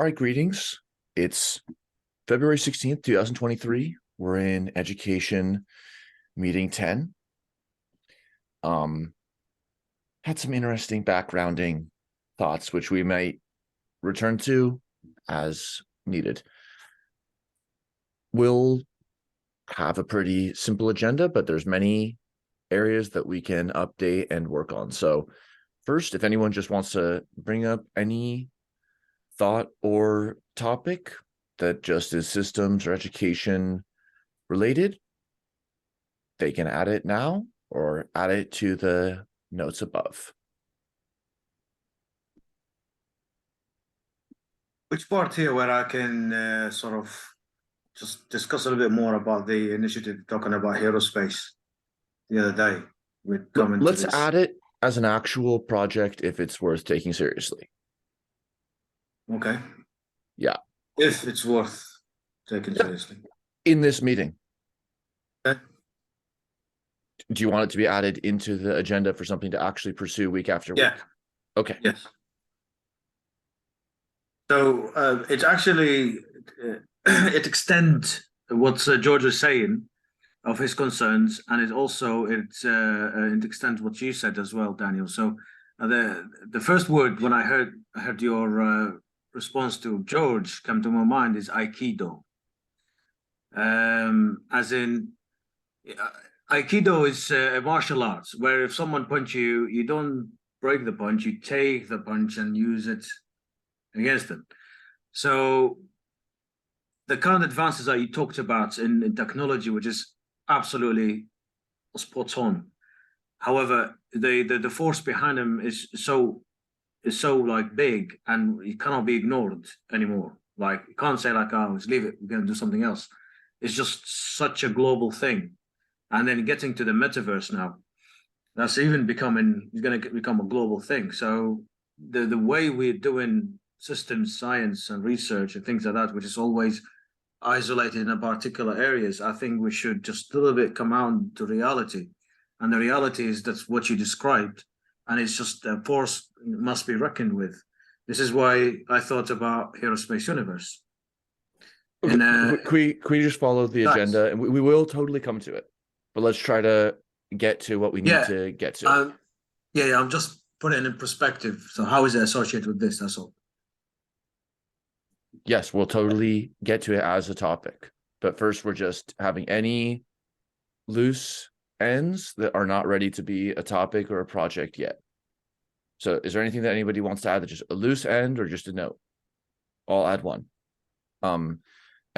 All right, greetings. It's February 16th, 2023. We're in education meeting 10. Had some interesting backgrounding thoughts, which we might return to as needed. We'll have a pretty simple agenda, but there's many areas that we can update and work on. So first, if anyone just wants to bring up any thought or topic that just is systems or education related, they can add it now or add it to the notes above. Which part here where I can sort of just discuss a little bit more about the initiative talking about aerospace the other day? We'd come into Let's this. add it as an actual project if it's worth taking seriously. Okay. Yeah. If it's worth taking seriously. In this meeting. Okay. Do you want it to be added into the agenda for something to actually pursue week after week? Yeah. Okay. Yes. So it's actually, it extends what George is saying of his concerns, and it extends what you said as well, Daniel. So the first word when I heard your response to George come to my mind is Aikido. As in, Aikido is a martial arts where if someone punch you, you don't break the punch, you take the punch and use it against them. So the kind of advances that you talked about in technology, which is absolutely spot on. However, the force behind them is so like big, and it cannot be ignored anymore. Like you can't say like, "Oh, let's leave it. We're going to do something else." It's just such a global thing. And then getting to the metaverse now, that's even going to become a global thing. So the way we're doing systems science and research and things like that, which is always isolated in particular areas, I think we should just a little bit come out to reality. And the reality is that's what you described. And it's just a force must be reckoned with. This is why I thought about Aerospace Universe. Okay. Can we just follow the agenda? And we will totally come to it. But let's try to get to what we need to get to. Yeah, I'm just putting it in perspective. So how is it associated with this? That's all. Yes, we'll totally get to it as a topic. But first, we're just having any loose ends that are not ready to be a topic or a project yet. So is there anything that anybody wants to add, that just a loose end or just a note? I'll add one. I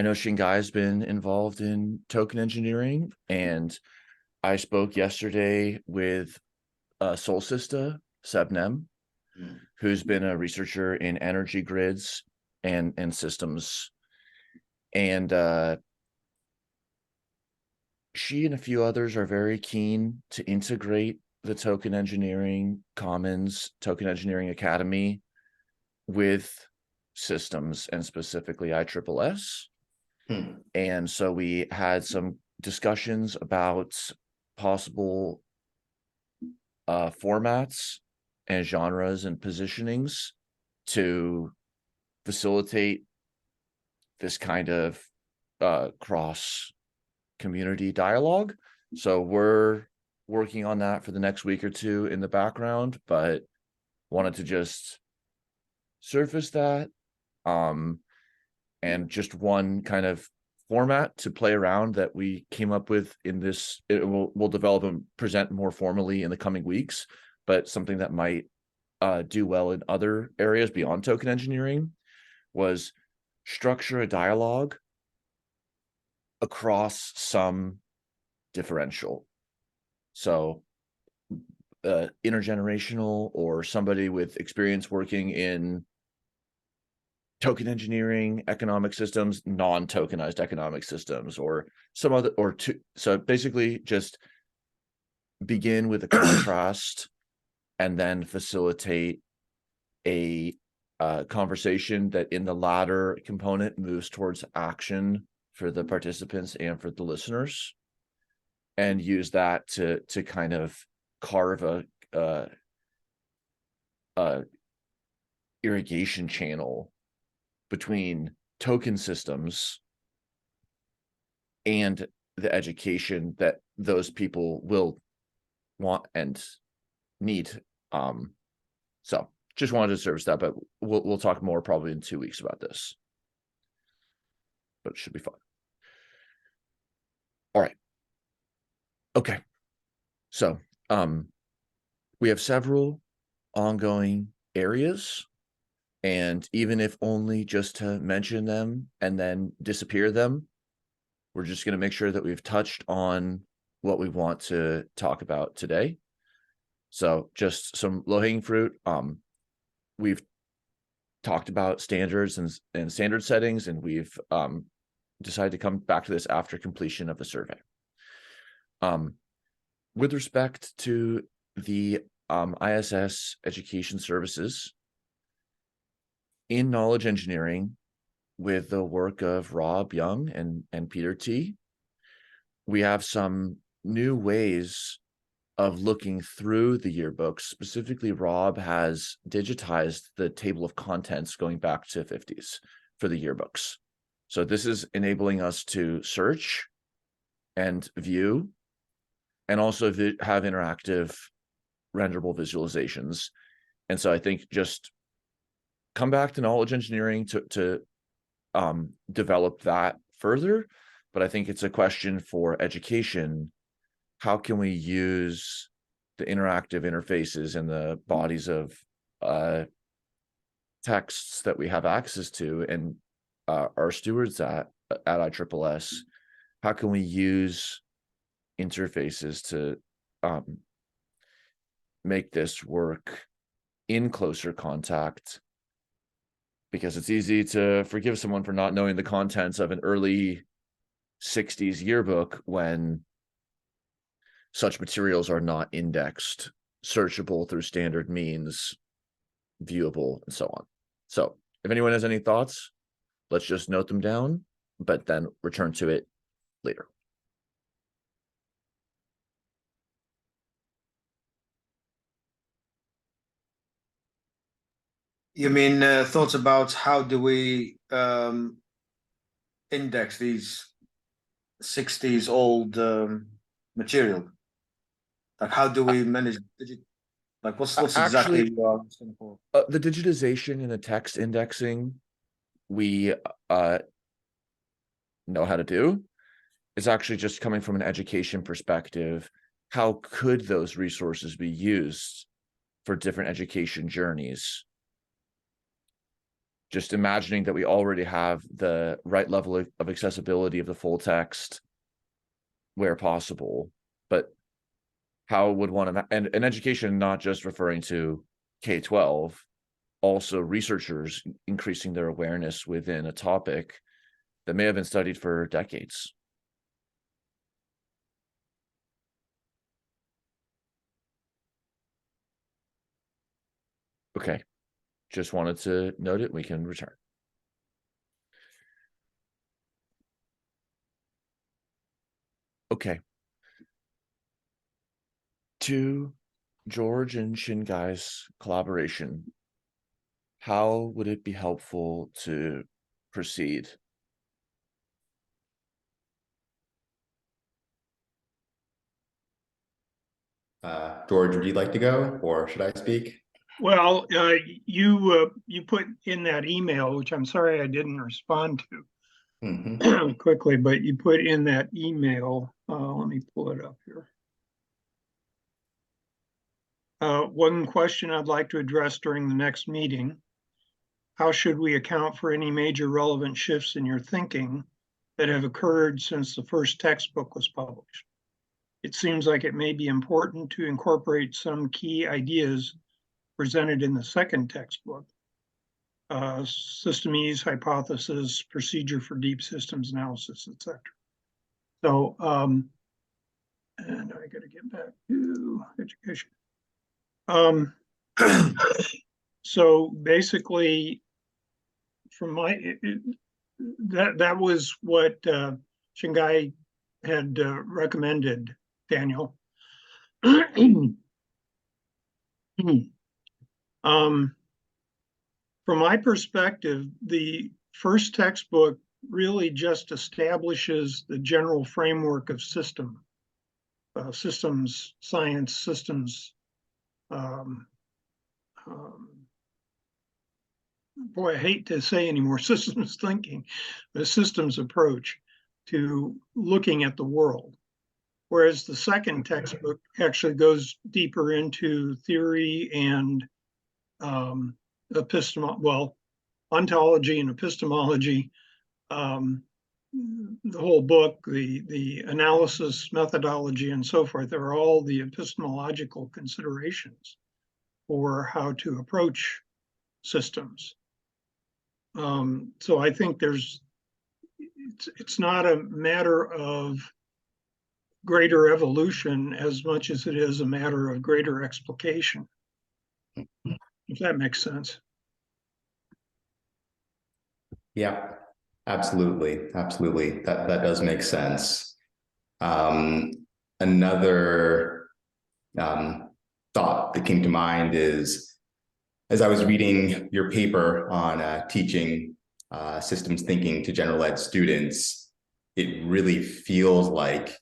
know Shingai has been involved in token engineering, and I spoke yesterday with Solsista Sebnem, who's been a researcher in energy grids and systems. And she and a few others are very keen to integrate the Token Engineering Commons, Token Engineering Academy with systems, and specifically ISSS. And so we had some discussions about possible formats and genres and positionings to facilitate this kind of cross community dialogue. So we're working on that for the next week or two in the background, but wanted to just surface that. And just one kind of format to play around that we came up with in this, we'll develop and present more formally in the coming weeks, but something that might do well in other areas beyond token engineering was structure a dialogue across some differential. So intergenerational, or somebody with experience working in token engineering, economic systems, non-tokenized economic systems, or some other, or two. So basically just begin with a contrast and then facilitate a conversation that in the latter component moves towards action for the participants and for the listeners, and use that to kind of carve a irrigation channel between token systems and the education that those people will want and need. So just wanted to service that, but we'll talk more probably in 2 weeks about this. But it should be fun. All right. Okay. So we have several ongoing areas, and even if only just to mention them and then disappear them, we're just going to make sure that we've touched on what we want to talk about today. So just some low-hanging fruit. We've talked about standards and standard settings, and we've decided to come back to this after completion of the survey. With respect to the ISS Education Services, in knowledge engineering, with the work of Rob Young and Peter T, we have some new ways of looking through the yearbooks. Specifically, Rob has digitized the table of contents going back to 50s for the yearbooks. So this is enabling us to search and view, and also have interactive renderable visualizations. And so I think just come back to knowledge engineering to develop that further. But I think it's a question for education. How can we use the interactive interfaces and the bodies of texts that we have access to and our stewards at ISSS? How can we use interfaces to make this work in closer contact? Because it's easy to forgive someone for not knowing the contents of an early 60s yearbook when such materials are not indexed, searchable through standard means, viewable, and so on. So if anyone has any thoughts, let's just note them down, but then return to it later. You mean thoughts about how do we index these 60s old material? Like how do we manage like what's exactly Actually, for? the digitization and the text indexing we know how to do. It's actually just coming from an education perspective. How could those resources be used for different education journeys? Just imagining that we already have the right level of accessibility of the full text where possible, but how would one, and education not just referring to K-12, also researchers increasing their awareness within a topic that may have been studied for decades. Okay, just wanted to note it. We can return. Okay. To George and Shingai's collaboration, how would it be helpful to proceed? George, would you like to go, or should I speak? Well, you put in that email, which I'm sorry I didn't respond to quickly, but you put in that email. Let me pull it up here. One question I'd like to address during the next meeting: how should we account for any major relevant shifts in your thinking that have occurred since the first textbook was published? It seems like it may be important to incorporate some key ideas presented in the second textbook, system ease, hypothesis, procedure for deep systems analysis, etc. So, and I got to get back to education. So basically, from my that was what Shingai had recommended, Daniel. From my perspective, the first textbook really just establishes the general framework of systems science, systems. Um, Boy, I hate to say anymore, systems thinking, the systems approach to looking at the world. Whereas the second textbook actually goes deeper into theory and ontology and epistemology. The whole book, the analysis methodology and so forth, are all the epistemological considerations for how to approach systems. So I think it's not a matter of greater evolution as much as it is a matter of greater explication, if that makes sense. Yeah, absolutely. Absolutely. That does make sense. Another thought that came to mind is, as I was reading your paper on teaching systems thinking to general ed students, it really feels like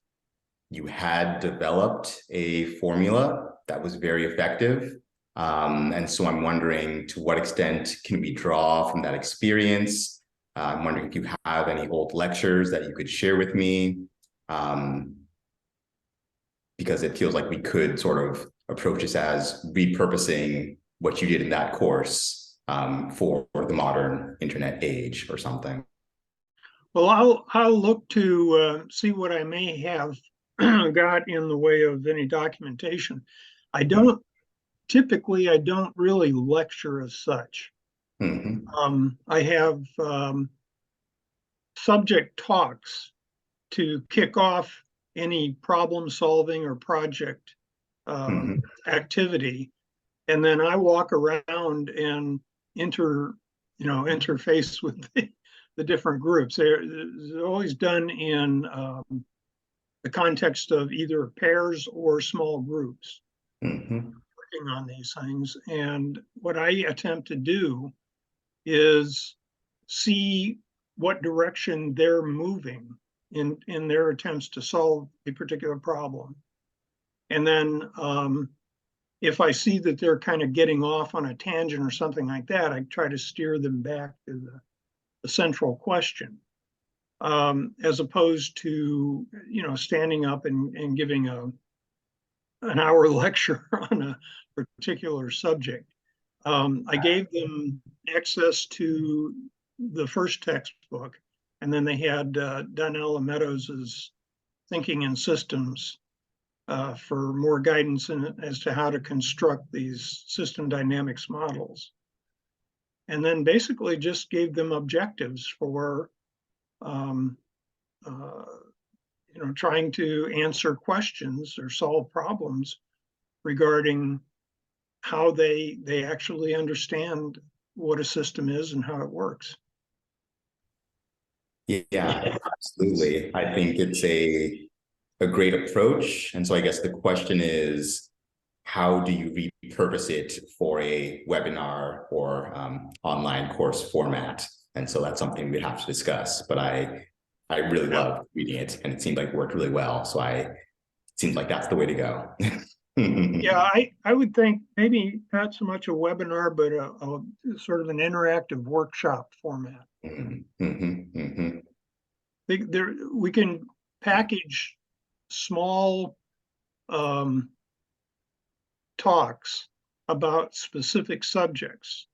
you had developed a formula that was very effective. And so I'm wondering, to what extent can we draw from that experience? I'm wondering if you have any old lectures that you could share with me, because it feels like we could sort of approach this as repurposing what you did in that course for the modern internet age or something. Well, I'll look to see what I may have got in the way of any documentation. I don't really lecture as such. I have subject talks to kick off any problem solving or project activity, and then I walk around and interface with the different groups. They're always done in the context of either pairs or small groups working on these things. And what I attempt to do is see what direction they're moving in their attempts to solve a particular problem. And then if I see that they're kind of getting off on a tangent or something like that, I try to steer them back to the central question, as opposed to standing up and giving an hour lecture on a particular subject. I gave them access to the first textbook, and then they had Donnell and Meadows's Thinking in Systems for more guidance as to how to construct these system dynamics models. And then basically just gave them objectives for trying to answer questions or solve problems regarding how they actually understand what a system is and how it works. Yeah, absolutely. I think it's a great approach. And so I guess the question is, how do you repurpose it for a webinar or online course format? And so that's something we'd have to discuss. But I really love reading it, and it seemed like it worked really well. So it seems like that's the way to go. Yeah, I would think maybe not so much a webinar, but a sort of an interactive workshop format. We can package small talks about specific subjects,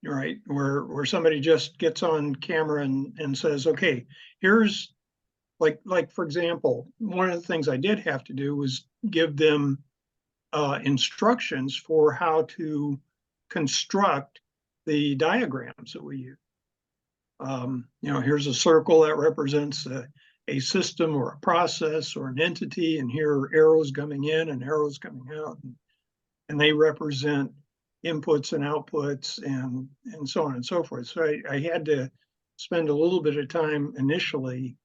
right? Where somebody just gets on camera and says, okay, here's like for example, one of the things I did have to do was give them instructions for how to construct the diagrams that we use. Here's a circle that represents a system or a process or an entity, and here are arrows coming in and arrows coming out, and they represent inputs and outputs and so on and so forth. So I had to spend a little bit of time initially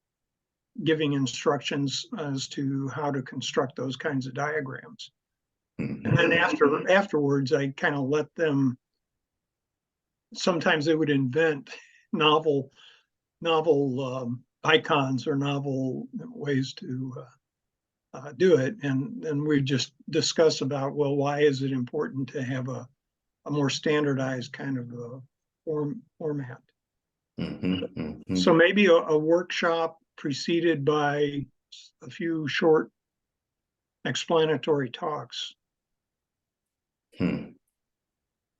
giving instructions as to how to construct those kinds of diagrams. And then afterwards, I kind of let them sometimes they would invent novel icons or novel ways to do it. And then we just discuss about, well, why is it important to have a more standardized kind of format? So maybe a workshop preceded by a few short explanatory talks.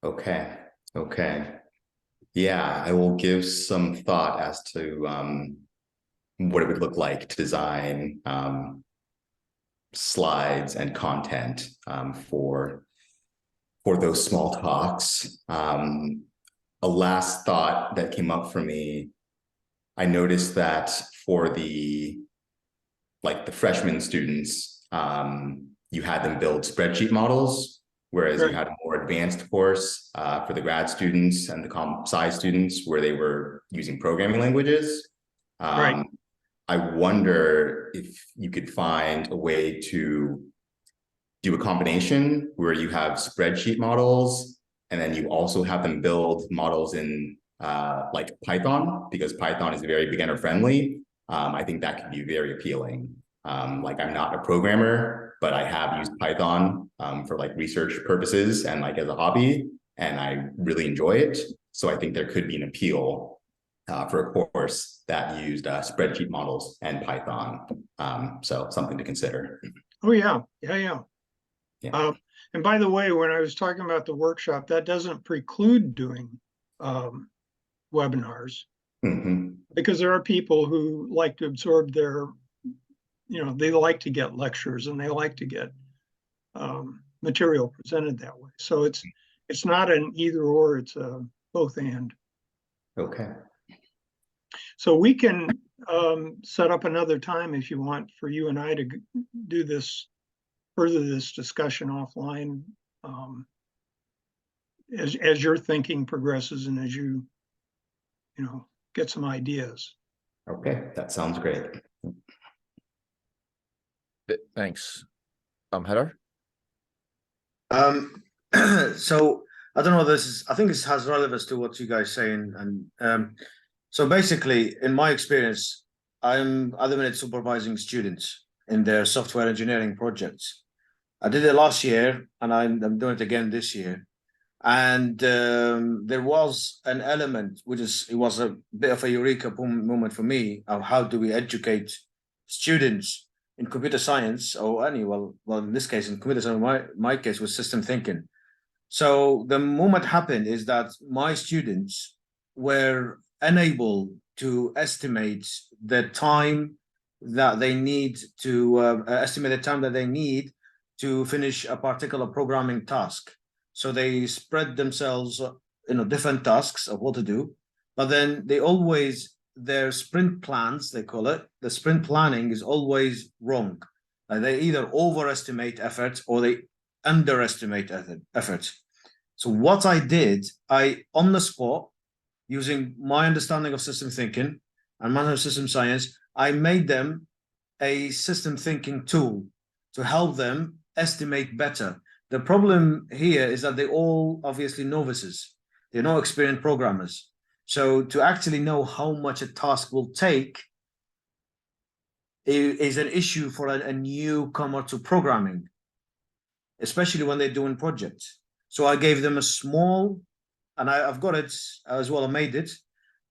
Okay. Yeah, I will give some thought as to what it would look like to design slides and content for those small talks. A last thought that came up for me, I noticed that for the freshman students, you had them build spreadsheet models, whereas you had a more advanced course for the grad students and the comp sci students where they were using programming languages. I wonder if you could find a way to do a combination where you have spreadsheet models and then you also have them build models in like Python, because Python is very beginner friendly. I think that could be very appealing. Like, I'm not a programmer, but I have used Python for like research purposes and like as a hobby, and I really enjoy it. So I think there could be an appeal for a course that used spreadsheet models and Python. So something to consider. Oh, yeah. And by the way, when I was talking about the workshop, that doesn't preclude doing webinars, because there are people who like to absorb their, they like to get lectures and they like to get material presented that way. So it's not an either or, it's a both and. Okay. So we can set up another time if you want for you and I to do this, further this discussion offline as your thinking progresses and as you get some ideas. Okay, that sounds great. Thanks. Heather? So I don't know, I think this has relevance to what you guys saying. And so basically, in my experience, I'm at the minute supervising students in their software engineering projects. I did it last year and I'm doing it again this year. And there was an element, it was a bit of a eureka moment for me of how do we educate students in computer science, or well, in this case, in computer science, my case was system thinking. So the moment happened is that my students were unable to estimate the time that they need to finish a particular programming task. So they spread themselves, different tasks of what to do, but then their sprint plans, they call it, the sprint planning is always wrong. They either overestimate effort or they underestimate effort. So what I did, on the spot, using my understanding of system thinking and management of system science, I made them a system thinking tool to help them estimate better. The problem here is that they're all obviously novices. They're not experienced programmers. So to actually know how much a task will take is an issue for a newcomer to programming, especially when they're doing projects. So I gave them a small, and I've got it as well, I made it,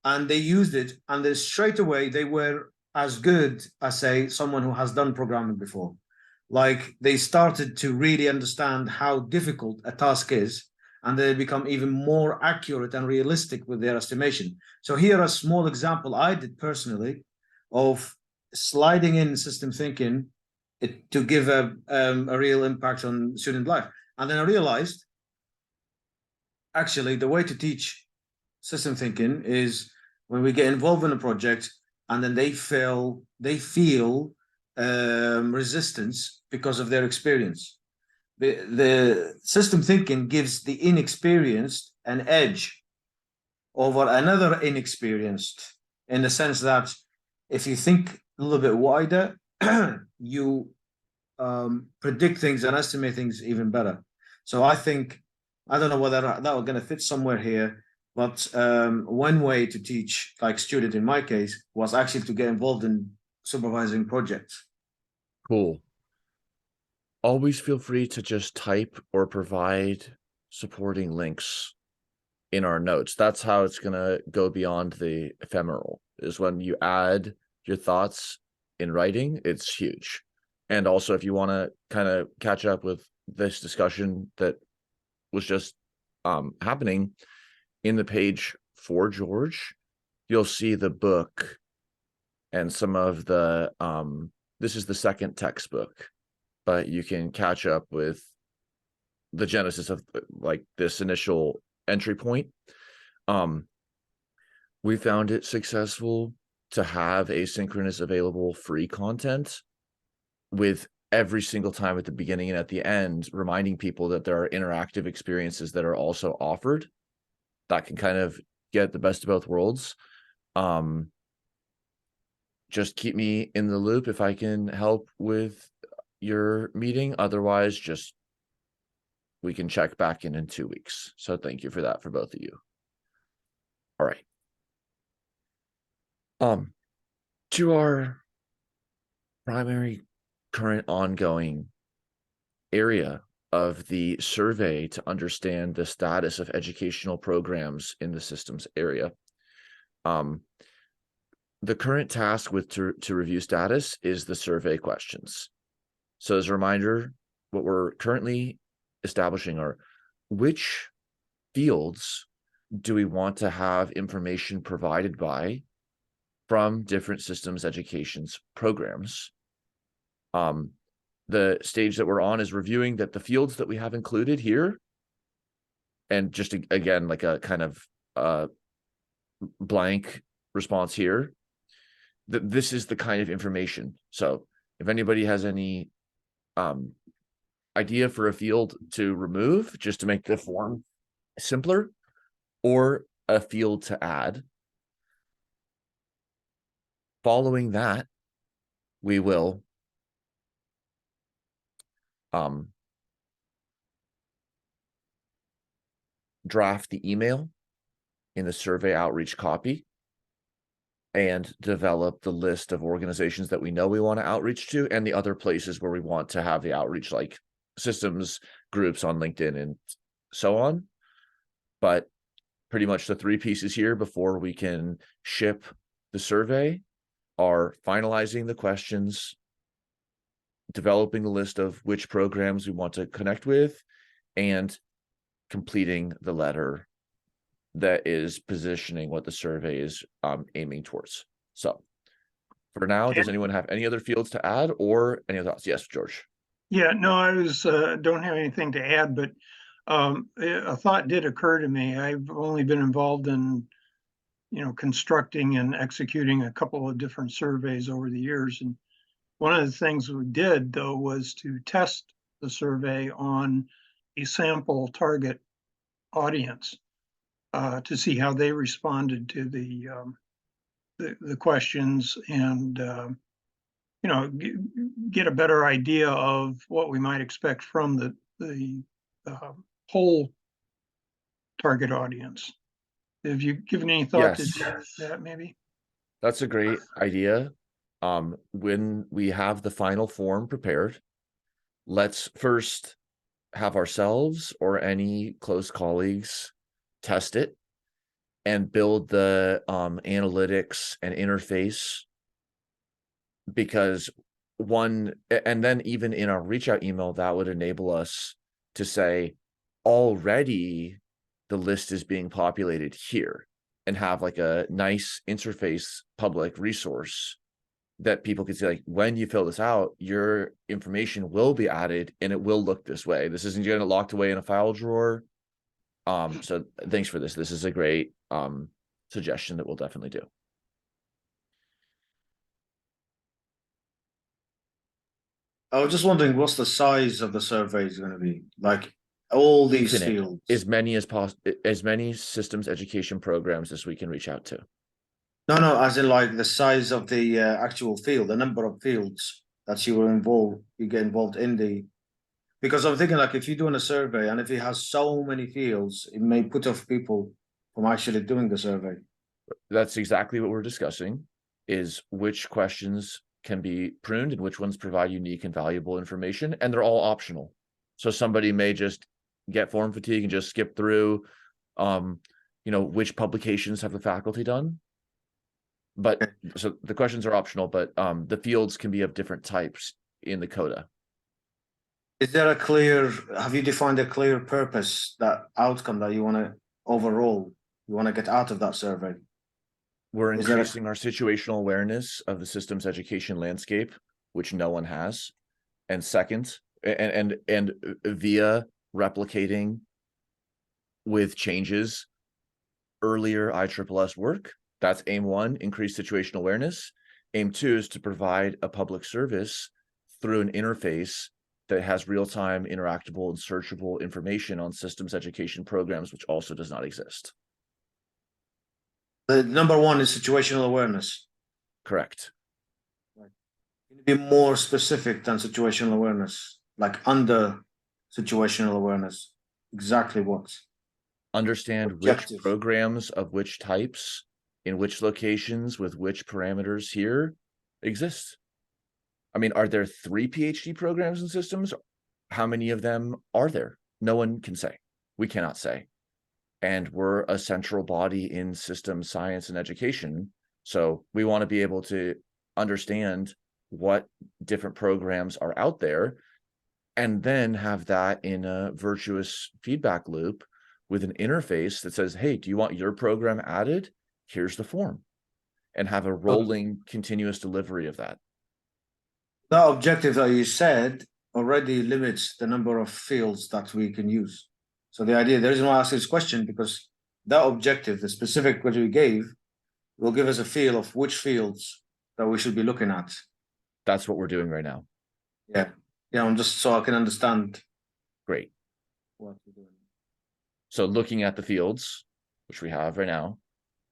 and they used it, and then straight away they were as good as, say, someone who has done programming before. Like, they started to really understand how difficult a task is, and they become even more accurate and realistic with their estimation. So here a small example I did personally of sliding in system thinking to give a real impact on student life. And then I realized, actually, the way to teach system thinking is when we get involved in a project and then they feel resistance because of their experience. The system thinking gives the inexperienced an edge over another inexperienced, in the sense that if you think a little bit wider, you predict things and estimate things even better. So I think, I don't know whether that will going to fit somewhere here, But one way to teach, like student in my case, was actually to get involved in supervising projects. Cool. Always feel free to just type or provide supporting links in our notes. That's how it's going to go beyond the ephemeral, is when you add your thoughts in writing. It's huge. And also, if you want to kind of catch up with this discussion that was just happening in the page for George, you'll see the book and some of the this is the second textbook, but you can catch up with the genesis of like this initial entry point. We found it successful to have asynchronous available free content with every single time at the beginning and at the end, reminding people that there are interactive experiences that are also offered that can kind of get the best of both worlds. Just keep me in the loop if I can help with your meeting. Otherwise, just we can check back in 2 weeks. So thank you for that for both of you. All right. To our primary current ongoing area of the survey to understand the status of educational programs in the systems area. The current task with to review status is the survey questions. So as a reminder, what we're currently establishing are which fields do we want to have information provided by from different systems education's programs. The stage that we're on is reviewing that the fields that we have included here, and just again, like a kind of blank response here, that this is the kind of information. So if anybody has any idea for a field to remove just to make the form simpler, or a field to add, following that, we will draft the email in the survey outreach copy and develop the list of organizations that we know we want to outreach to and the other places where we want to have the outreach, like systems groups on LinkedIn and so on. But pretty much the three pieces here before we can ship the survey are finalizing the questions, developing the list of which programs we want to connect with, and completing the letter that is positioning what the survey is aiming towards. So for now, does anyone have any other fields to add or any other thoughts? Yes, George. Yeah, no, I was don't have anything to add, but a thought did occur to me. I've only been involved in, constructing and executing a couple of different surveys over the years. And one of the things we did, though, was to test the survey on a sample target audience to see how they responded to the questions and get a better idea of what we might expect from the whole target audience. Have you given any thought Yes. to that maybe? That's a great idea. When we have the final form prepared, let's first have ourselves or any close colleagues test it and build the analytics and interface, because and then even in our reach out email, that would enable us to say already the list is being populated here, and have like a nice interface public resource that people can see, like, when you fill this out, your information will be added and it will look this way. This isn't getting locked away in a file drawer. So thanks for this. This is a great suggestion that we'll definitely do. I was just wondering, what's the size of the survey is going to be? Like all these Infinite. fields. As many as possible, as many systems education programs as we can reach out to. No, as in like the size of the actual field, the number of fields that you get involved in the. Because I'm thinking, like, if you're doing a survey and if it has so many fields, it may put off people from actually doing the survey? That's exactly what we're discussing, is which questions can be pruned and which ones provide unique and valuable information, and they're all optional. So somebody may just get form fatigue and just skip through, which publications have the faculty done. But so the questions are optional, but the fields can be of different types in the coda. Is there have you defined a clear purpose, that outcome that you want to overall, you want to get out of that survey? We're Is there a- increasing our situational awareness of the systems education landscape, which no one has. And second, and via replicating with changes earlier ISSS work. That's aim 1, increase situational awareness. Aim 2 is to provide a public service through an interface that has real-time interactable and searchable information on systems education programs, which also does not exist. The number 1 is situational awareness. Correct. Can you be more specific than situational awareness? Like under situational awareness, exactly what? Understand Objective. which programs of which types, in which locations, with which parameters here exist. I mean, are there 3 PhD programs in systems? How many of them are there? No one can say. We cannot say. And we're a central body in systems science and education. So we want to be able to understand what different programs are out there, and then have that in a virtuous feedback loop with an interface that says, hey, do you want your program added? Here's the form. And have a rolling continuous delivery of that. The objective that you said already limits the number of fields that we can use. So the reason why I asked this question, because that objective, the specific what we gave, will give us a feel of which fields that we should be looking at. That's what we're doing right now. Yeah. I'm just so I can understand. Great. What we're doing. So looking at the fields, which we have right now,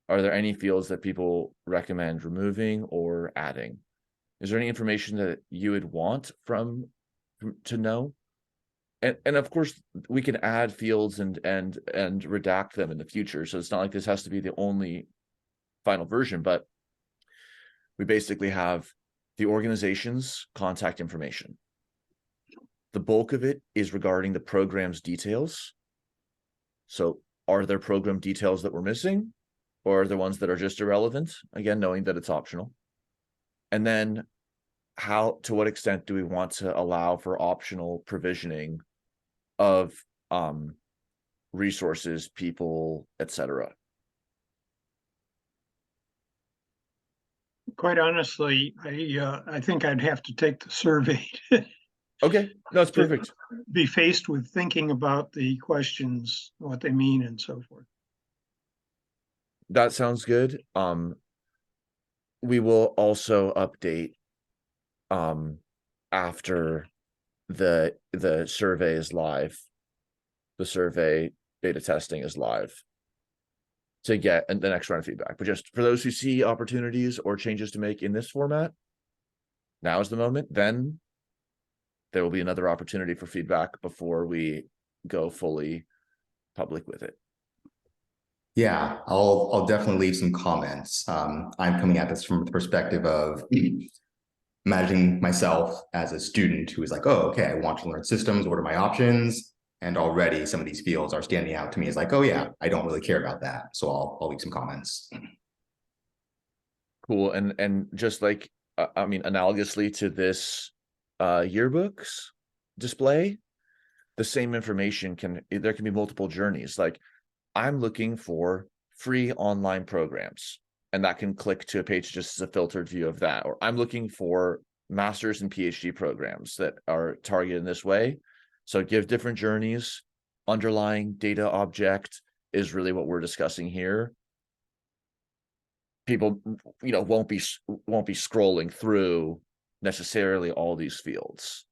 are there any fields that people recommend removing or adding? Is there any information that you would want to know? And of course, we can add fields and redact them in the future. So it's not like this has to be the only final version, but we basically have the organization's contact information. The bulk of it is regarding the program's details. So are there program details that we're missing, or are there ones that are just irrelevant? Again, knowing that it's optional. And then to what extent do we want to allow for optional provisioning of resources, people, etc.? Quite honestly, I think I'd have to take the survey. Okay, no, it's perfect. Be faced with thinking about the questions, what they mean, and so forth. That sounds good. We will also update after the survey is live. The survey beta testing is live to get the next round of feedback. But just for those who see opportunities or changes to make in this format, now is the moment. Then there will be another opportunity for feedback before we go fully public with it. Yeah, I'll definitely leave some comments. I'm coming at this from the perspective of imagining myself as a student who is like, oh, okay, I want to learn systems. What are my options? And already some of these fields are standing out to me as like, oh yeah, I don't really care about that. So I'll leave some comments. Cool. And just like, I mean, analogously to this yearbooks display, the same information there can be multiple journeys. Like, I'm looking for free online programs, and that can click to a page just as a filtered view of that. Or I'm looking for master's and PhD programs that are targeted in this way. So give different journeys. Underlying data object is really what we're discussing here. People, won't be scrolling through necessarily all these fields.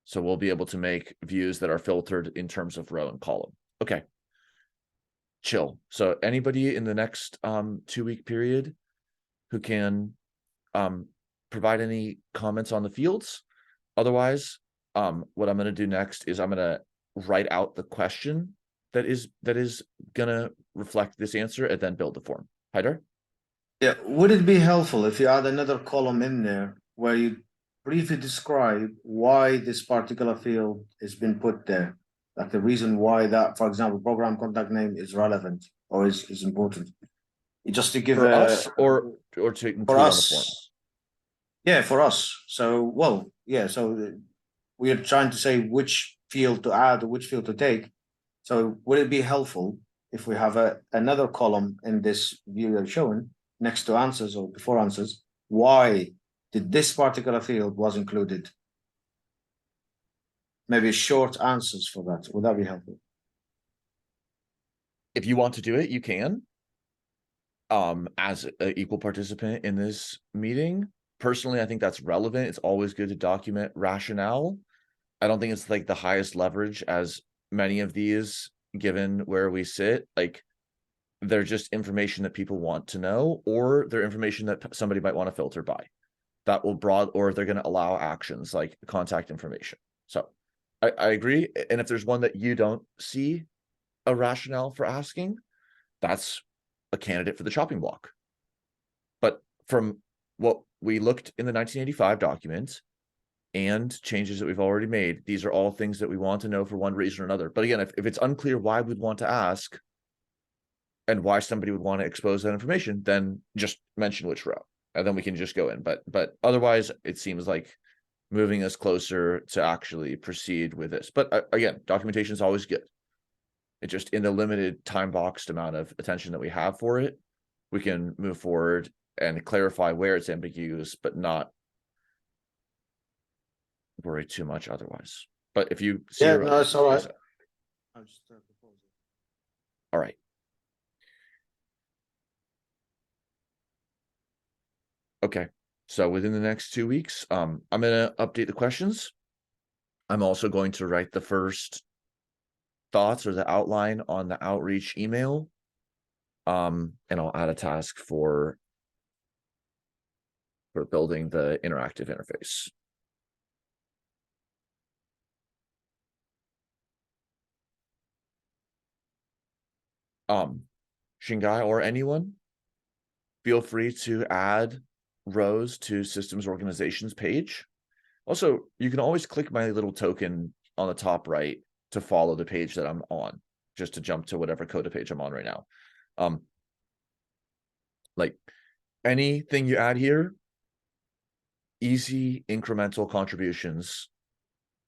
So we'll be able to make views that are filtered in terms of row and column. Okay. Chill. So anybody in the next 2-week period who can provide any comments on the fields? Otherwise, what I'm going to do next is I'm going to write out the question that is going to reflect this answer and then build the form. Haidar? Yeah, would it be helpful if you add another column in there where you briefly describe why this particular field has been put there? Like the reason why that, for example, program contact name is relevant or is important. Just to give For us or to include for on the form? us. Yeah, for us. So, well, yeah, so we are trying to say which field to add or which field to take. So would it be helpful if we have another column in this view you're showing next to answers or before answers, why did this particular field was included? Maybe short answers for that. Would that be helpful? If you want to do it, you can. As an equal participant in this meeting. Personally, I think that's relevant. It's always good to document rationale. I don't think it's like the highest leverage as many of these, given where we sit. Like, they're just information that people want to know, or they're information that somebody might want to filter by. That will or they're going to allow actions like contact information. So I agree. And if there's one that you don't see a rationale for asking, that's a candidate for the chopping block. But from what we looked in the 1985 document and changes that we've already made, these are all things that we want to know for one reason or another. But again, if it's unclear why we'd want to ask and why somebody would want to expose that information, then just mention which row and then we can just go in. But otherwise, it seems like moving us closer to actually proceed with this. But again, documentation is always good. It just, in the limited time boxed amount of attention that we have for it, we can move forward and clarify where it's ambiguous, but not worry too much otherwise. But if you see, Yeah, no, it's all right. All right. Okay. So within the next 2 weeks, I'm going to update the questions. I'm also going to write the first thoughts or the outline on the outreach email. And I'll add a task for building the interactive interface. Shingai or anyone, feel free to add rows to systems organizations page. Also, you can always click my little token on the top right to follow the page that I'm on, just to jump to whatever CODA page I'm on right now. Like anything you add here, easy incremental contributions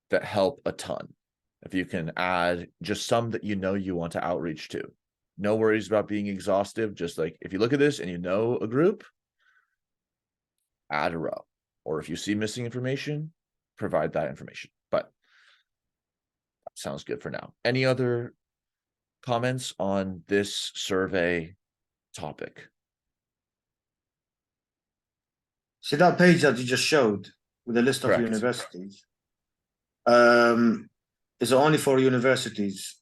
that help a ton. If you can add just some that you know you want to outreach to, no worries about being exhaustive. Just like if you look at this and you know a group, add a row. Or if you see missing information, provide that information. But that sounds good for now. Any other comments on this survey topic? See that page that you just showed with a list of Correct. universities? Is it only for universities?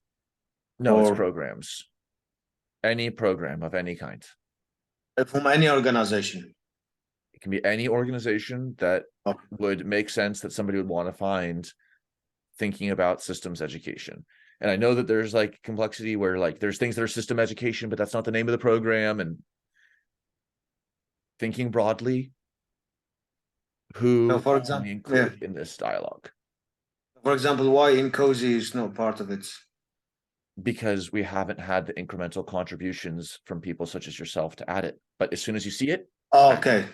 No, or it's programs. Any program of any kind. From any organization? It can be any organization that Okay. would make sense that somebody would want to find thinking about systems education. And I know that there's like complexity where like there's things that are system education, but that's not the name of the program. And thinking broadly, who So for can example, we include in this dialogue? For example, why INCOSI is not part of it? Because we haven't had the incremental contributions from people such as yourself to add it. But as soon as you see it, Okay.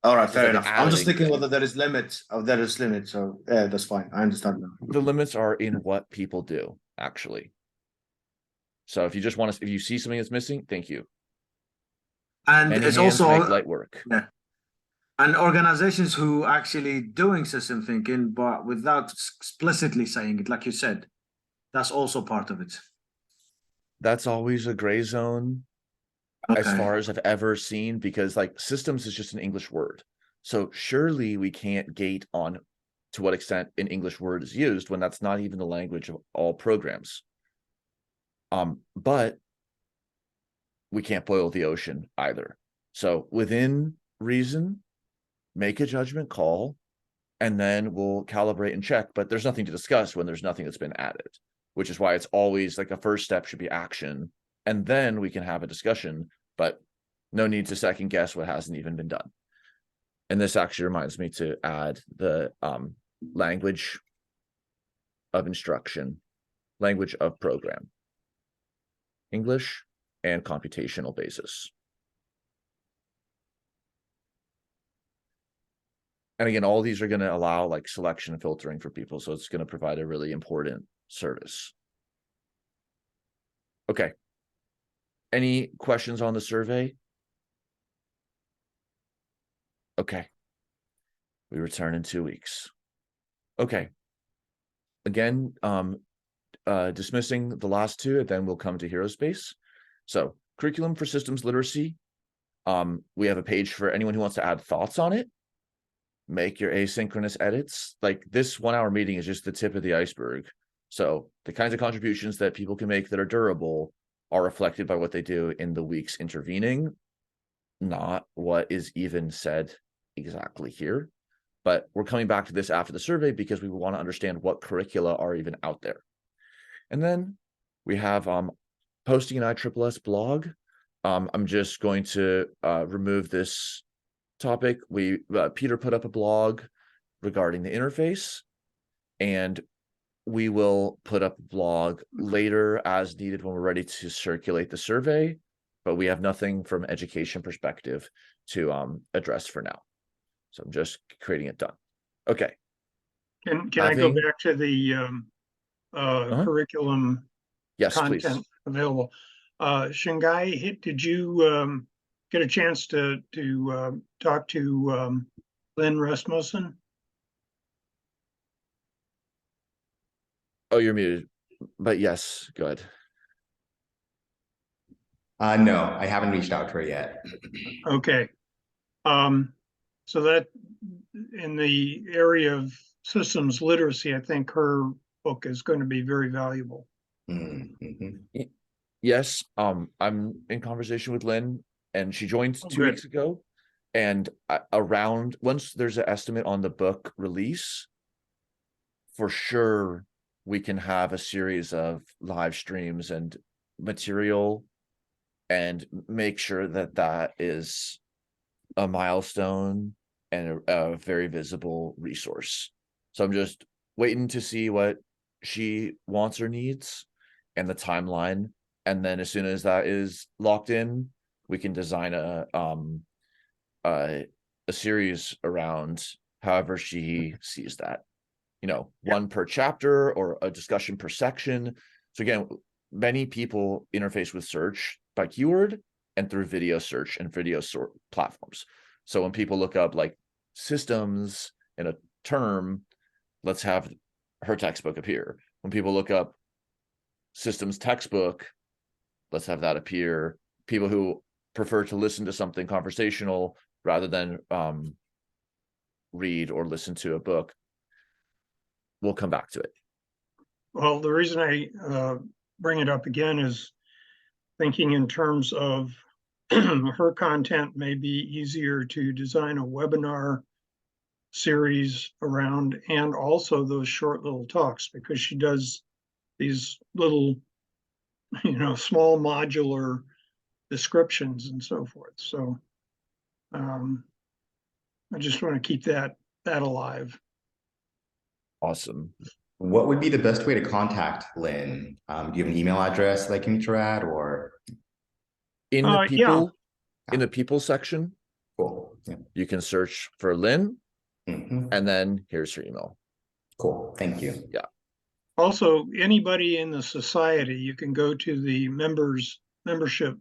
All right, fair like enough. an I'm just additing thinking thing. whether there is limits. Oh, there is limits. So yeah, that's fine. I understand now. The limits are in what people do, actually. So if you just want to, if you see something that's missing, thank you. And Many it's hands also make light work. yeah. And organizations who actually doing system thinking, but without explicitly saying it, like you said, that's also part of it. That's always a gray zone as Okay. far as I've ever seen, because like systems is just an English word. So surely we can't gate on to what extent an English word is used when that's not even the language of all programs. But we can't boil the ocean either. So within reason, make a judgment call, and then we'll calibrate and check. But there's nothing to discuss when there's nothing that's been added, which is why it's always like a first step should be action and then we can have a discussion, but no need to second guess what hasn't even been done. And this actually reminds me to add the language of instruction, language of program, English and computational basis. And again, all these are going to allow like selection and filtering for people. So it's going to provide a really important service. Okay. Any questions on the survey? Okay. We return in 2 weeks. Okay. Again, dismissing the last two, and then we'll come to Heroespace. So curriculum for systems literacy. We have a page for anyone who wants to add thoughts on it. Make your asynchronous edits. Like this 1 hour meeting is just the tip of the iceberg. So the kinds of contributions that people can make that are durable are reflected by what they do in the weeks intervening, not what is even said exactly here. But we're coming back to this after the survey because we want to understand what curricula are even out there. And then we have posting an ISSS blog. I'm just going to remove this topic. Peter put up a blog regarding the interface, and we will put up a blog later as needed when we're ready to circulate the survey, but we have nothing from education perspective to address for now. So I'm just creating it done. Okay. Can I go back to the curriculum yes, content please. available? Shingai, did you get a chance to talk to Lynn Rasmussen? Oh, you're muted, but yes, go ahead. No, I haven't reached out to her yet. Okay. So that in the area of systems literacy, I think her book is going to be very valuable. Mm-hmm. Yes, I'm in conversation with Lynn, and she joined 2 weeks ago. And around once there's an estimate on the book release, for sure we can have a series of live streams and material and make sure that that is a milestone and a very visible resource. So I'm just waiting to see what she wants or needs and the timeline. And then as soon as that is locked in, we can design a series around however she sees that, you know, one per chapter or a discussion per section. So again, many people interface with search by keyword and through video search and video sort platforms. So when people look up like systems in a term, let's have her textbook appear. When people look up systems textbook, let's have that appear. People who prefer to listen to something conversational rather than read or listen to a book, we'll come back to it. Well, the reason I bring it up again is thinking in terms of her content may be easier to design a webinar series around, and also those short little talks, because she does these little, small modular descriptions and so forth. So I just want to keep that alive. Awesome. What would be the best way to contact Lynn? Do you have an email address that I can reach her at, or in the people section? Cool. Yeah. You can search for Lynn, mm-hmm. and then here's her email. Cool. Thank you. Yeah. Also, anybody in the society, you can go to the membership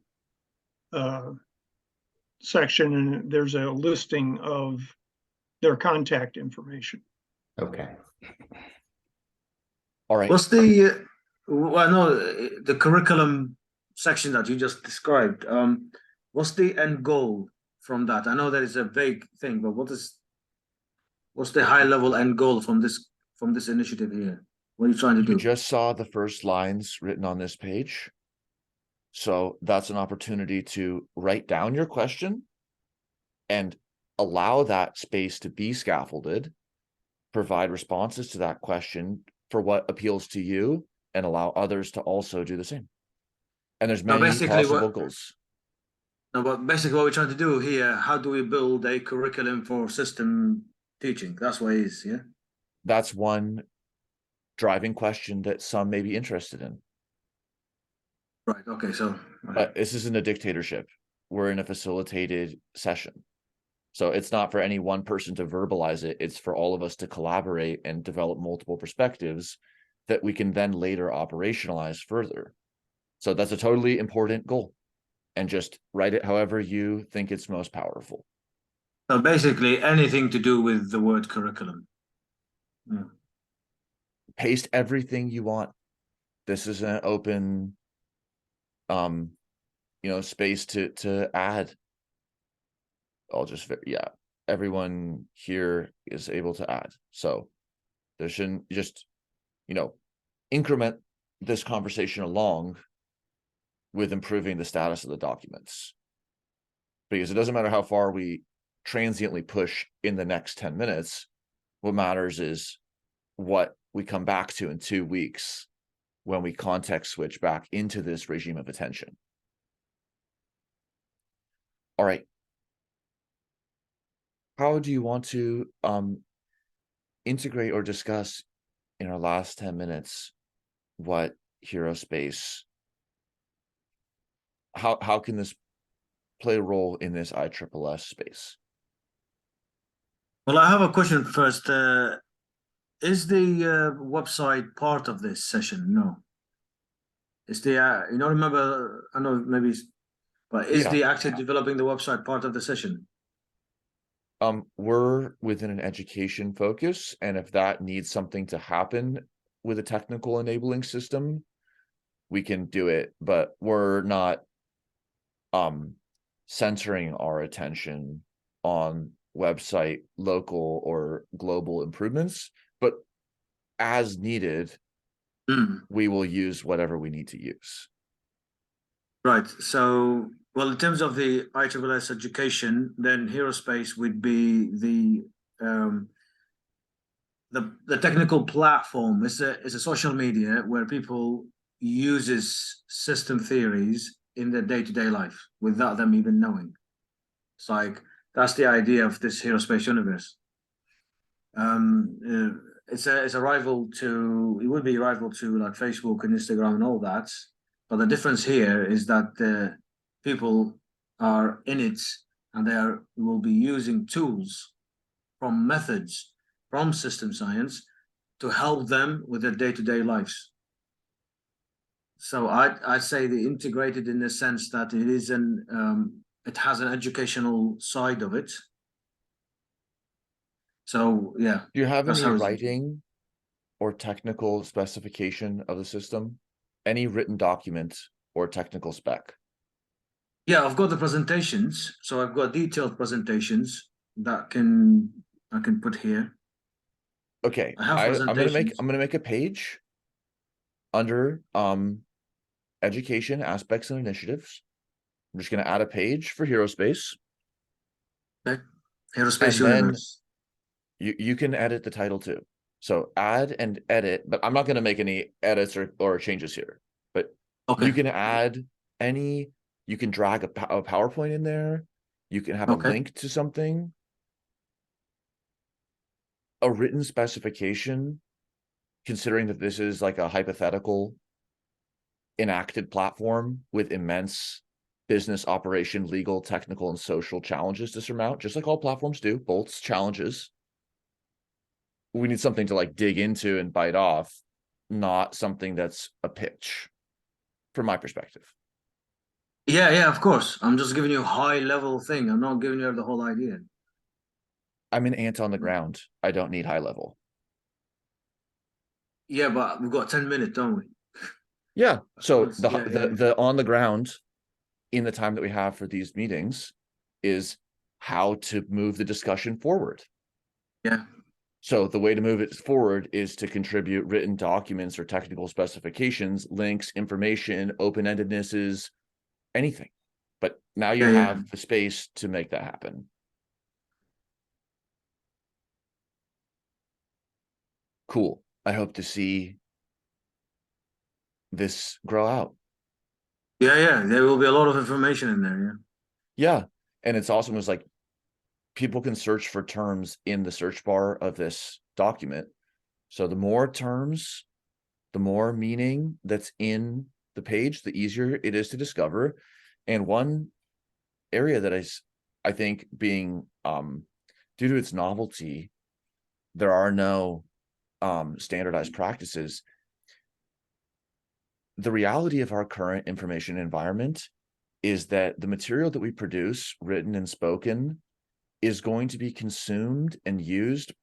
section, and there's a listing of their contact information. Okay. All right. What's the the curriculum section that you just described? What's the end goal from that? I know that is a vague thing, but what's the high level end goal from this initiative here? What are you trying to do? You just saw the first lines written on this page. So that's an opportunity to write down your question and allow that space to be scaffolded, provide responses to that question for what appeals to you, and allow others to also do the same. And there's So many basically, possible what goals. no, but basically what we're trying to do here, how do we build a curriculum for system teaching? That's what it is, yeah. That's one driving question that some may be interested in. Right. Okay. So. But this isn't a dictatorship. We're in a facilitated session. So it's not for any one person to verbalize it. It's for all of us to collaborate and develop multiple perspectives that we can then later operationalize further. So that's a totally important goal. And just write it however you think it's most powerful. So basically anything to do with the word curriculum. Yeah. Paste everything you want. This is an open space to add. I'll just, yeah, everyone here is able to add. So there shouldn't just, increment this conversation along with improving the status of the documents. Because it doesn't matter how far we transiently push in the next 10 minutes. What matters is what we come back to in 2 weeks when we context switch back into this regime of attention. All right. How do you want to integrate or discuss in our last 10 minutes what hero space, how can this play a role in this ISSS space? Well, I have a question first. Is the website part of this session? No. Is the remember? I know maybe, but is the actually developing the website part of the session? We're within an education focus, and if that needs something to happen with a technical enabling system, we can do it, but we're not centering our attention on website local or global improvements, but as needed, we will use whatever we need to use. Right. So, well, in terms of the ISSS education, then HeroSpace would be the technical platform. It's a social media where people uses system theories in their day-to-day life without them even knowing. It's like that's the idea of this HeroSpace universe. It's a rival to, it would be a rival to like Facebook and Instagram and all that. But the difference here is that people are in it and will be using tools from methods from system science to help them with their day-to-day lives. So I'd say the integrated in the sense that it is it has an educational side of it. So yeah. Do you have any writing or technical specification of the system? Any written document or technical spec? Yeah, I've got the presentations. So I've got detailed presentations that I can put here. Okay, I'm gonna make a page under education aspects and initiatives. I'm just gonna add a page for HeroSpace. Okay. HeroSpace universe. You can edit the title too. So add and edit, but I'm not going to make any edits or changes here. But you can add you can drag a PowerPoint in there. You can have a link to something. A written specification, considering that this is like a hypothetical enacted platform with immense business operation, legal, technical, and social challenges to surmount, just like all platforms do, bolts, challenges. We need something to like dig into and bite off, not something that's a pitch from my perspective. Yeah, of course. I'm just giving you a high level thing. I'm not giving you the whole idea. I'm an ant on the ground. I don't need high level. Yeah, but we've got 10 minutes, don't we? Yeah. So the on the ground in the time that we have for these meetings is how to move the discussion forward. Yeah. So the way to move it forward is to contribute written documents or technical specifications, links, information, open-endednesses, anything. But now you have the space to make that happen. Cool. I hope to see this grow out. Yeah, there will be a lot of information in there. Yeah. And it's awesome. It's like people can search for terms in the search bar of this document. So the more terms, the more meaning that's in the page, the easier it is to discover. And one area that I think being due to its novelty, there are no standardized practices. The reality of our current information environment is that the material that we produce, written and spoken, is going to be consumed and used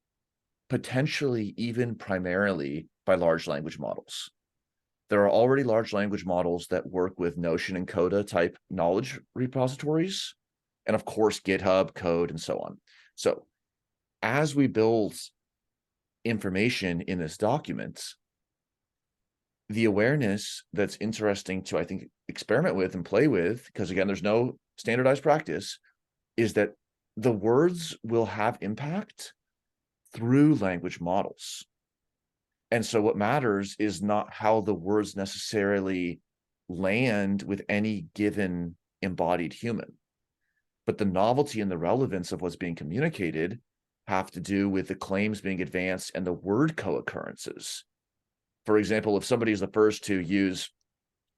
potentially even primarily by large language models. There are already large language models that work with Notion and Coda type knowledge repositories, and of course, GitHub, code, and so on. So as we build information in this document, the awareness that's interesting to, I think, experiment with and play with, because again, there's no standardized practice, is that the words will have impact through language models. And so what matters is not how the words necessarily land with any given embodied human, but the novelty and the relevance of what's being communicated have to do with the claims being advanced and the word co-occurrences. For example, if somebody is the first to use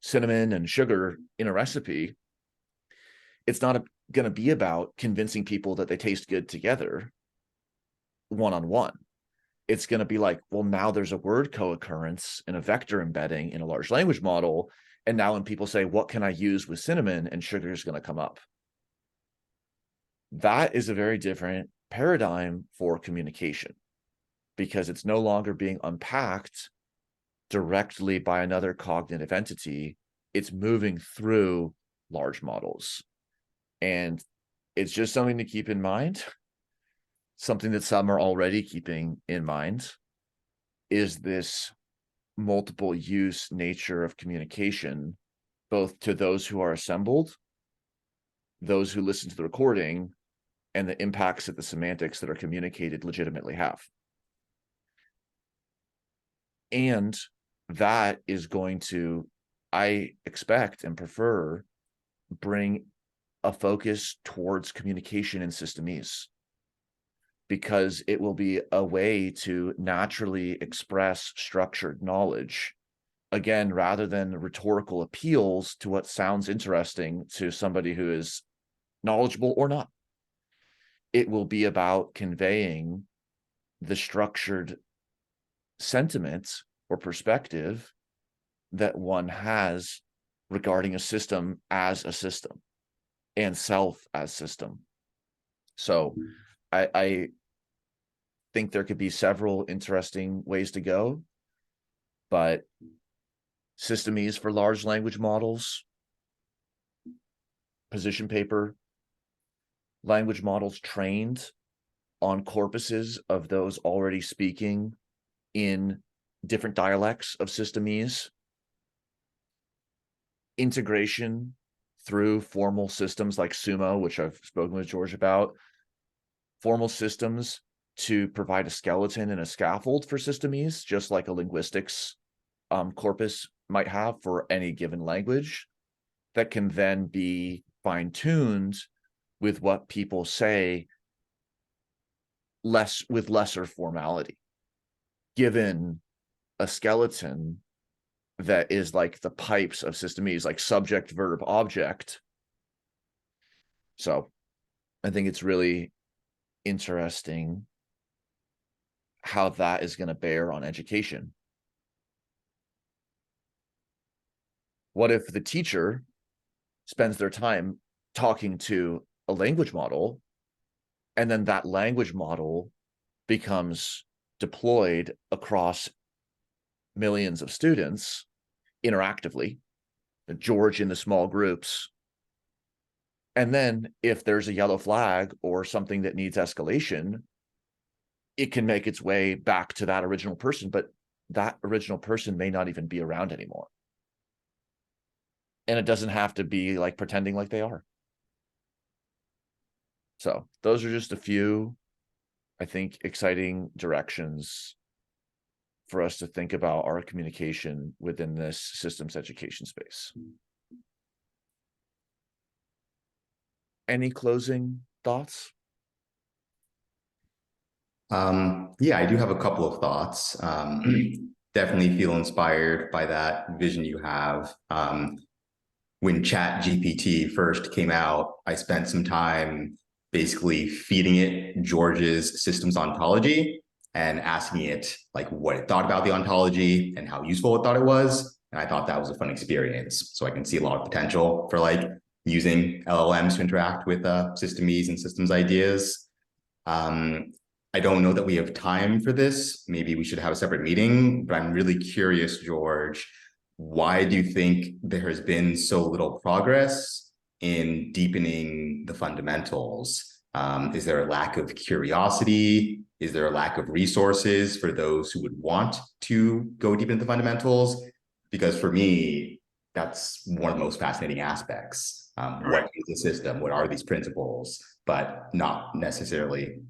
cinnamon and sugar in a recipe, it's not going to be about convincing people that they taste good together one-on-one. It's going to be like, well, now there's a word co-occurrence and a vector embedding in a large language model. And now when people say, what can I use with cinnamon, and sugar is going to come up. That is a very different paradigm for communication, because it's no longer being unpacked directly by another cognitive entity. It's moving through large models. And it's just something to keep in mind. Something that some are already keeping in mind is this multiple use nature of communication, both to those who are assembled, those who listen to the recording, and the impacts that the semantics that are communicated legitimately have. And that is going to, I expect and prefer, bring a focus towards communication in systemese, because it will be a way to naturally express structured knowledge, again, rather than rhetorical appeals to what sounds interesting to somebody who is knowledgeable or not. It will be about conveying the structured sentiment or perspective that one has regarding a system as a system and self as system. So I think there could be several interesting ways to go, but systemese for large language models, position paper, language models trained on corpuses of those already speaking in different dialects of systemese, integration through formal systems like Sumo, which I've spoken with George about, formal systems to provide a skeleton and a scaffold for systemese, just like a linguistics corpus might have for any given language, that can then be fine-tuned with what people say with lesser formality, given a skeleton that is like the pipes of systemese, like subject, verb, object. So I think it's really interesting how that is going to bear on education. What if the teacher spends their time talking to a language model, and then that language model becomes deployed across millions of students interactively, George in the small groups. And then if there's a yellow flag or something that needs escalation, it can make its way back to that original person, but that original person may not even be around anymore. And it doesn't have to be like pretending like they are. So those are just a few, I think, exciting directions for us to think about our communication within this systems education space. any closing thoughts? Yeah, I do have a couple of thoughts. Definitely feel inspired by that vision you have. When Chat GPT first came out, I spent some time basically feeding it George's systems ontology and asking it like what it thought about the ontology and how useful it thought it was. And I thought that was a fun experience. So I can see a lot of potential for like using LLMs to interact with systemies and systems ideas. I don't know that we have time for this. Maybe we should have a separate meeting, but I'm really curious, George, why do you think there has been so little progress in deepening the fundamentals? Is there a lack of curiosity? Is there a lack of resources for those who would want to go deep into the fundamentals? Because for me, that's one of the most fascinating aspects. What is the system? What are these principles? But not necessarily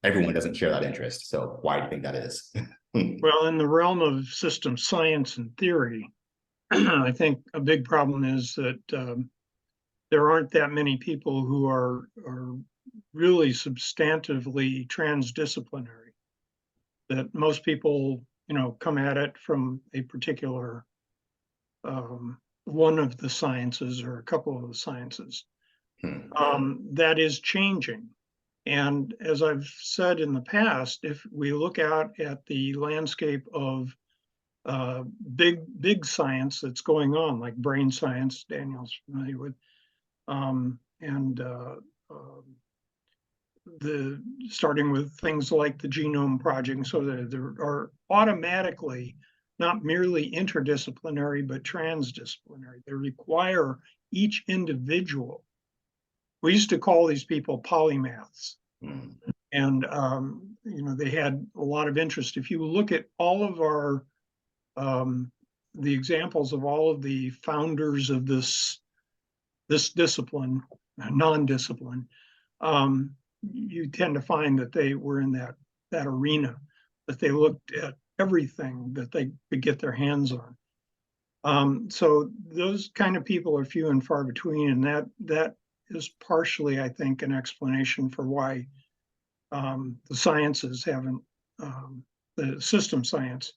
everyone doesn't share that interest. So why do you think that is? Well, in the realm of system science and theory, I think a big problem is that there aren't that many people who are really substantively transdisciplinary. That most people, come at it from a particular one of the sciences or a couple of the sciences. That is changing. And as I've said in the past, if we look out at the landscape of big science that's going on, like brain science, Daniel's familiar with, and the starting with things like the Genome Project, so that there are automatically not merely interdisciplinary but transdisciplinary. They require each individual. We used to call these people polymaths, and they had a lot of interest. If you look at all of our the examples of all of the founders of this discipline, non-discipline, you tend to find that they were in that arena, that they looked at everything that they could get their hands on. So those kind of people are few and far between, and that is partially, I think, an explanation for why the sciences haven't, the system science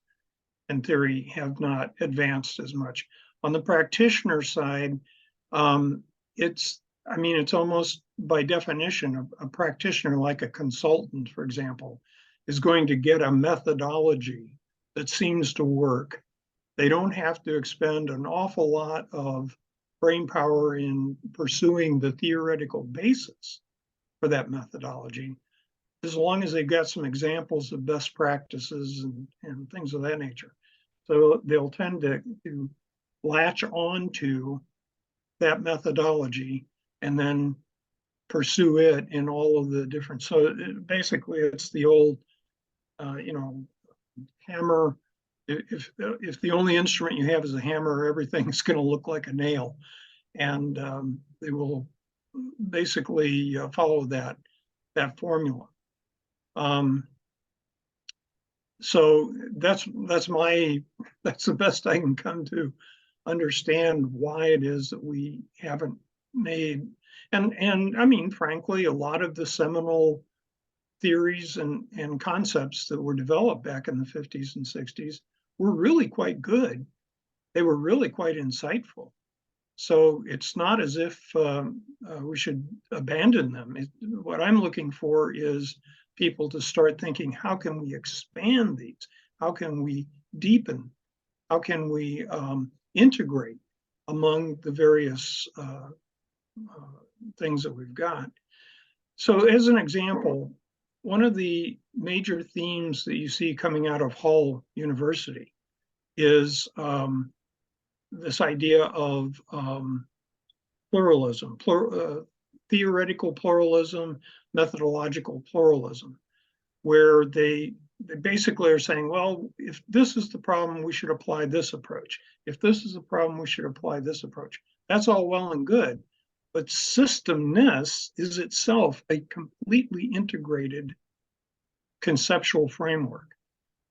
and theory have not advanced as much. On the practitioner side, it's almost by definition, a practitioner like a consultant, for example, is going to get a methodology that seems to work. They don't have to expend an awful lot of brain power in pursuing the theoretical basis for that methodology, as long as they've got some examples of best practices and things of that nature. So they'll tend to latch on to that methodology and then pursue it in all of the different. So basically, it's the old, hammer. If the only instrument you have is a hammer, everything's going to look like a nail, and they will basically follow that formula. So that's the best I can come to understand why it is that we haven't made, and I mean, frankly, a lot of the seminal theories and concepts that were developed back in the 50s and 60s were really quite good. They were really quite insightful. So it's not as if we should abandon them. What I'm looking for is people to start thinking, how can we expand these? How can we deepen? How can we integrate among the various things that we've got? So as an example, one of the major themes that you see coming out of Hull University is this idea of pluralism, theoretical pluralism, methodological pluralism, where they basically are saying, well, if this is the problem, we should apply this approach. If this is the problem, we should apply this approach. That's all well and good, but systemness is itself a completely integrated conceptual framework.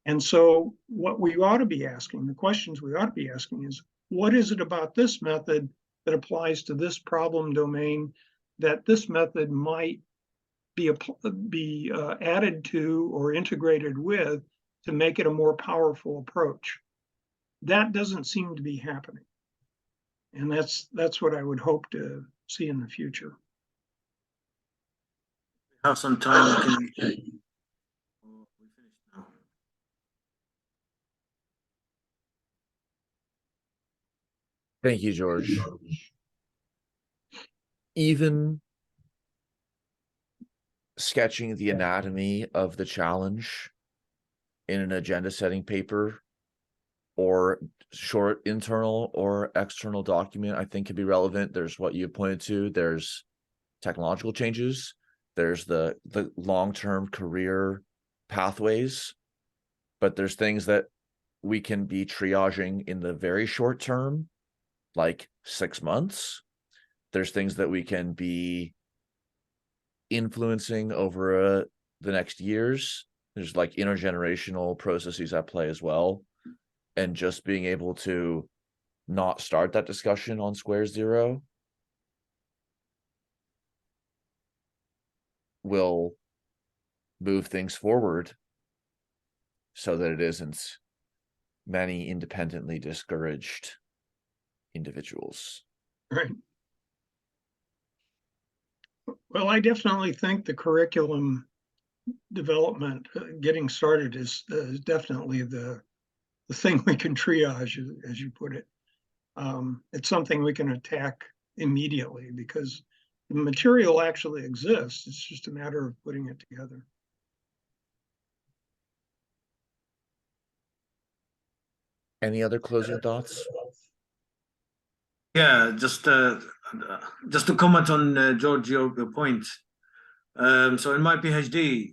And so what we ought to be asking, the questions we ought to be asking is, what is it about this method that applies to this problem domain that this method might be added to or integrated with to make it a more powerful approach. That doesn't seem to be happening. And that's what I would hope to see in the future. Have some time. We can. Oh, we finished now. Thank you, George. Even sketching the anatomy of the challenge in an agenda setting paper or short internal or external document, I think, could be relevant. There's what you pointed to. There's technological changes. There's the long-term career pathways, but there's things that we can be triaging in the very short term, like 6 months. There's things that we can be influencing over the next years. There's like intergenerational processes at play as well. And just being able to not start that discussion on square zero will move things forward so that it isn't many independently discouraged individuals. Right. Well, I definitely think the curriculum development, getting started, is definitely the thing we can triage, as you put it. It's something we can attack immediately because the material actually exists. It's just a matter of putting it together. Any other closing thoughts? Yeah, just to comment on George, your point. So in my PhD,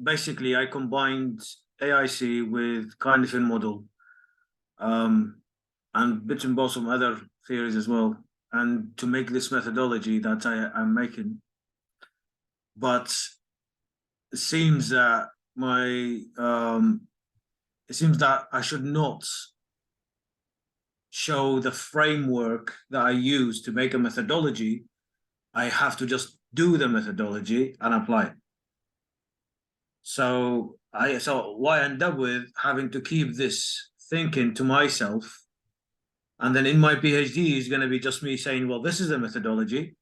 basically I combined AIC with Carnifin model, and bits and bobs from other theories as well, and to make this methodology that I'm making. But it seems that it seems that I should not show the framework that I use to make a methodology. I have to just do the methodology and apply it. So what I end up with having to keep this thinking to myself, and then in my PhD is going to be just me saying, well, this is the methodology,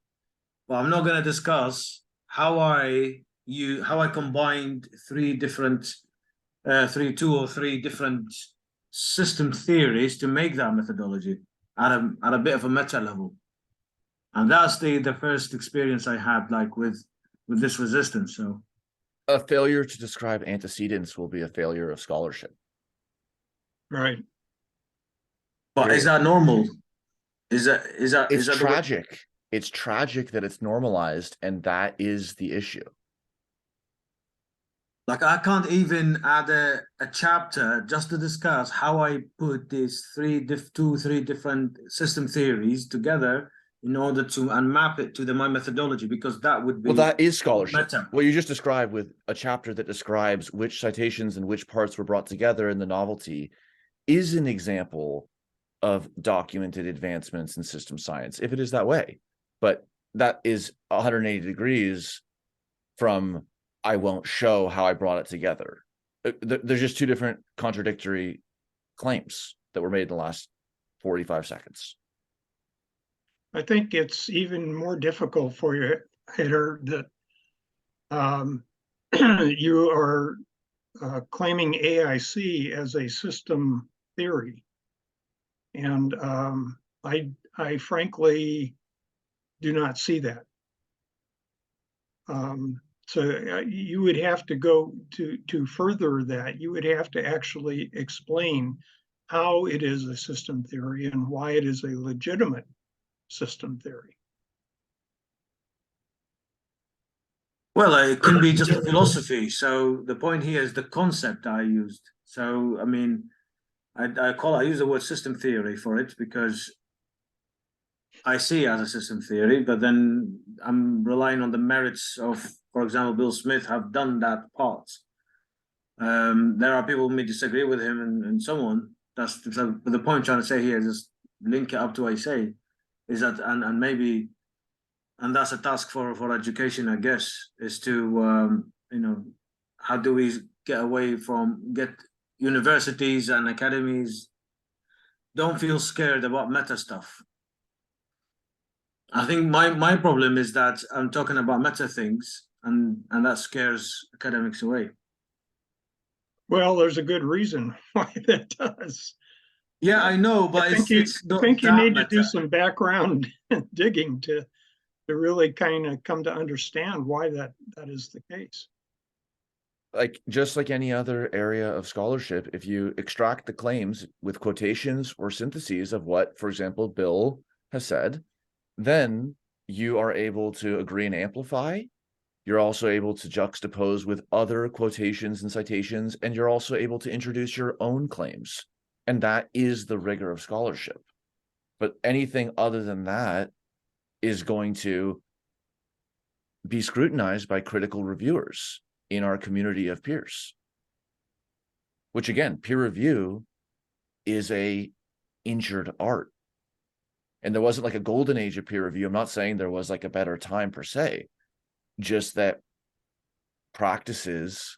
but I'm not going to discuss how I combined two or three different system theories to make that methodology at a bit of a meta level. And that's the first experience I had, like with this resistance. So a failure to describe antecedents will be a failure of scholarship. Right. But is that normal? Is It's that tragic. It's tragic that it's normalized, and that is the issue. Like I can't even add a chapter just to discuss how I put these three different system theories together in order to map it to my methodology, because that would be, well, that is scholarship. Meta. What you just described with a chapter that describes which citations and which parts were brought together in the novelty is an example of documented advancements in system science, if it is that way. But that is 180 degrees from I won't show how I brought it together. There's just two different contradictory claims that were made in the last 45 seconds. I think it's even more difficult for you, Hitter, that you are claiming AIC as a system theory. And I frankly do not see that. So you would have to go to further that. You would have to actually explain how it is a system theory and why it is a legitimate system theory. Well, it can be just a philosophy. So the point here is the concept I used. So I mean, I use the word system theory for it because I see it as a system theory, but then I'm relying on the merits of, for example, Bill Smith have done that part. There are people who may disagree with him and so on. But the point I'm trying to say here is just link it up to what I say, is that and maybe and that's a task for education, I guess, is to you know, how do we get universities and academies don't feel scared about meta stuff. I think my problem is that I'm talking about meta things, and that scares academics away. Well, there's a good reason why that does. Yeah, I know, but I think it's not you that need to do meta. some background digging to really kind of come to understand why that is the case. Like, just like any other area of scholarship, if you extract the claims with quotations or syntheses of what, for example, Bill has said, then you are able to agree and amplify. You're also able to juxtapose with other quotations and citations, and you're also able to introduce your own claims. And that is the rigor of scholarship. But anything other than that is going to be scrutinized by critical reviewers in our community of peers. Which, again, peer review is a injured art. And there wasn't like a golden age of peer review. I'm not saying there was like a better time per se, just that practices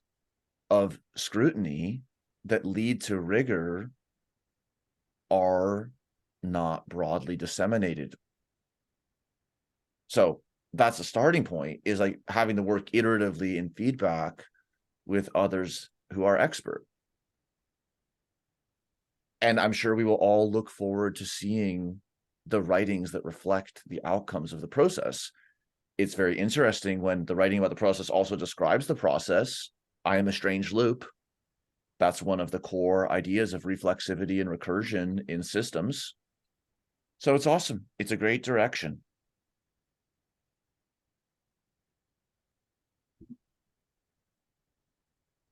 of scrutiny that lead to rigor are not broadly disseminated. So that's a starting point, is like having to work iteratively in feedback with others who are expert. And I'm sure we will all look forward to seeing the writings that reflect the outcomes of the process. It's very interesting when the writing about the process also describes the process. I am a strange loop. That's one of the core ideas of reflexivity and recursion in systems. So it's awesome. It's a great direction.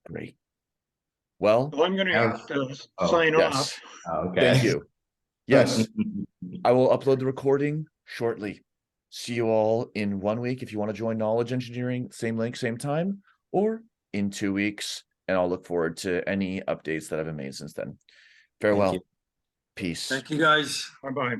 Great. Well, I'm going to have to sign yes. off. Okay. Thank you. Yes, I will upload the recording shortly. See you all in 1 week if you want to join Knowledge Engineering, same link, same time, or in 2 weeks. And I'll look forward to any updates that have been made since then. Farewell. you. Peace. Thank you, guys. Bye-bye.